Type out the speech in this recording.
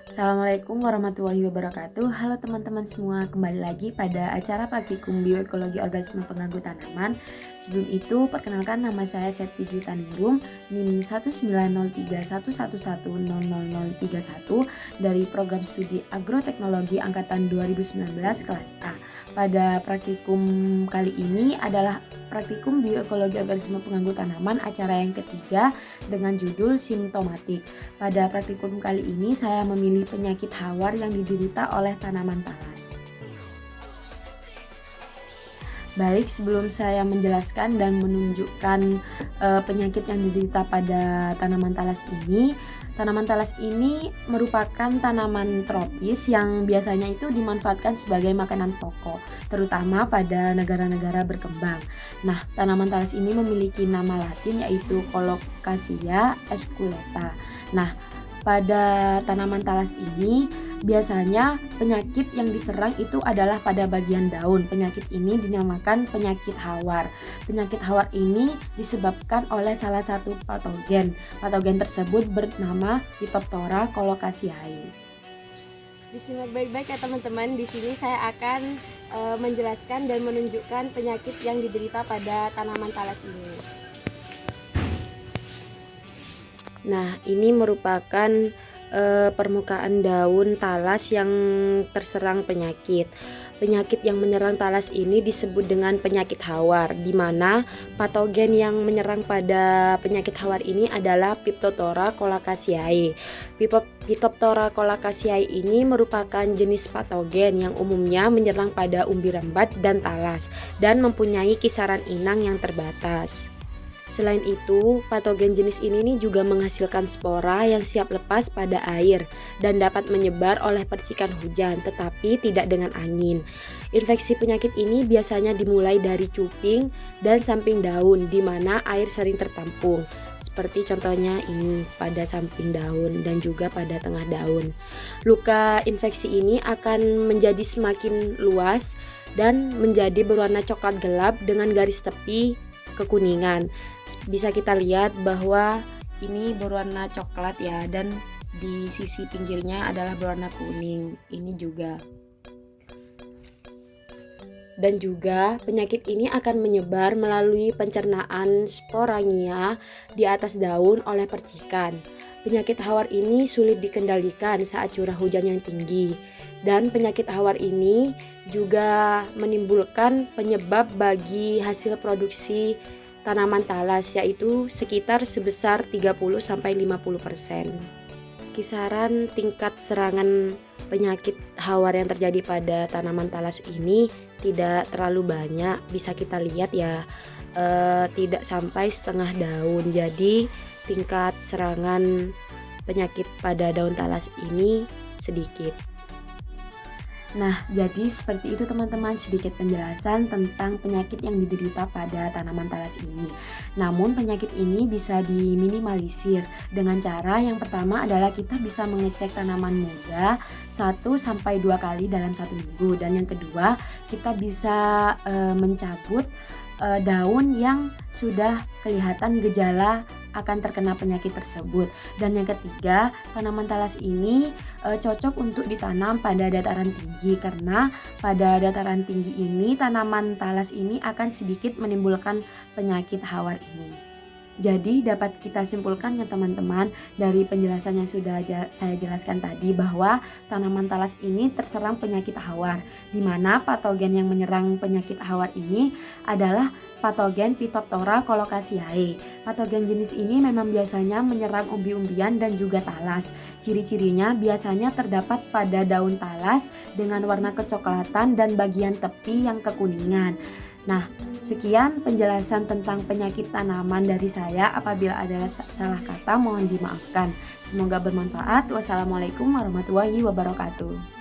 Assalamualaikum warahmatullahi wabarakatuh. Halo teman-teman semua, kembali lagi pada acara praktikum bioekologi organisme pengganggu tanaman. Sebelum itu, perkenalkan nama saya Septi Jutaningrum, NIM 1903111000031 dari program studi agroteknologi angkatan 2019 kelas A. Pada praktikum kali ini adalah praktikum bioekologi organisme pengganggu tanaman acara yang ketiga dengan judul simptomatik. Pada praktikum kali ini saya memilih penyakit hawar yang diderita oleh tanaman talas. Baik, sebelum saya menjelaskan dan menunjukkan penyakit yang diderita pada tanaman talas ini merupakan tanaman tropis yang biasanya itu dimanfaatkan sebagai makanan pokok, terutama pada negara-negara berkembang. Nah, tanaman talas ini memiliki nama latin yaitu Colocasia esculenta. Nah, pada tanaman talas ini biasanya penyakit yang diserang itu adalah pada bagian daun. Penyakit ini dinamakan penyakit hawar. Penyakit hawar ini disebabkan oleh salah satu patogen. Patogen tersebut bernama Phytophthora colocaceae. Disimak baik-baik ya teman-teman. Di sini saya akan menjelaskan dan menunjukkan penyakit yang diderita pada tanaman talas ini. Nah, ini merupakan permukaan daun talas yang terserang penyakit. Penyakit yang menyerang talas ini disebut dengan penyakit hawar, di mana patogen yang menyerang pada penyakit hawar ini adalah Phytophthora colocaceae. Phytophthora colocaceae ini merupakan jenis patogen yang umumnya menyerang pada umbi rembat dan talas dan mempunyai kisaran inang yang terbatas. Selain itu, patogen jenis ini juga menghasilkan spora yang siap lepas pada air dan dapat menyebar oleh percikan hujan, tetapi tidak dengan angin. Infeksi penyakit ini biasanya dimulai dari cuping dan samping daun, di mana air sering tertampung. Seperti contohnya ini pada samping daun dan juga pada tengah daun. Luka infeksi ini akan menjadi semakin luas dan menjadi berwarna coklat gelap dengan garis tepi kekuningan. Bisa kita lihat bahwa ini berwarna coklat ya, dan di sisi pinggirnya adalah berwarna kuning. Ini juga. Dan juga penyakit ini akan menyebar melalui pencernaan sporangia di atas daun oleh percikan. Penyakit hawar ini sulit dikendalikan saat curah hujan yang tinggi. Dan penyakit hawar ini juga menimbulkan penyebab bagi hasil produksi tanaman talas, yaitu sekitar sebesar 30-50%. Kisaran tingkat serangan penyakit hawar yang terjadi pada tanaman talas ini tidak terlalu banyak, bisa kita lihat ya, tidak sampai setengah daun. Jadi tingkat serangan penyakit pada daun talas ini sedikit. Nah, jadi seperti itu teman-teman, sedikit penjelasan tentang penyakit yang diderita pada tanaman talas ini. Namun penyakit ini bisa diminimalisir dengan cara yang pertama adalah kita bisa mengecek tanaman muda 1-2 kali dalam 1 minggu. Dan yang kedua, kita bisa mencabut daun yang sudah kelihatan gejala akan terkena penyakit tersebut. Dan yang ketiga, tanaman talas ini cocok untuk ditanam pada dataran tinggi, karena pada dataran tinggi ini tanaman talas ini akan sedikit menimbulkan penyakit hawar ini. Jadi dapat kita simpulkan ya teman-teman, dari penjelasan yang sudah saya jelaskan tadi, bahwa tanaman talas ini terserang penyakit hawar, di mana patogen yang menyerang penyakit hawar ini adalah patogen Phytophthora colocaceae. Patogen jenis ini memang biasanya menyerang umbi-umbian dan juga talas. Ciri-cirinya biasanya terdapat pada daun talas dengan warna kecoklatan dan bagian tepi yang kekuningan. Nah, sekian penjelasan tentang penyakit tanaman dari saya. Apabila ada salah kata mohon dimaafkan. Semoga bermanfaat. Wassalamualaikum warahmatullahi wabarakatuh.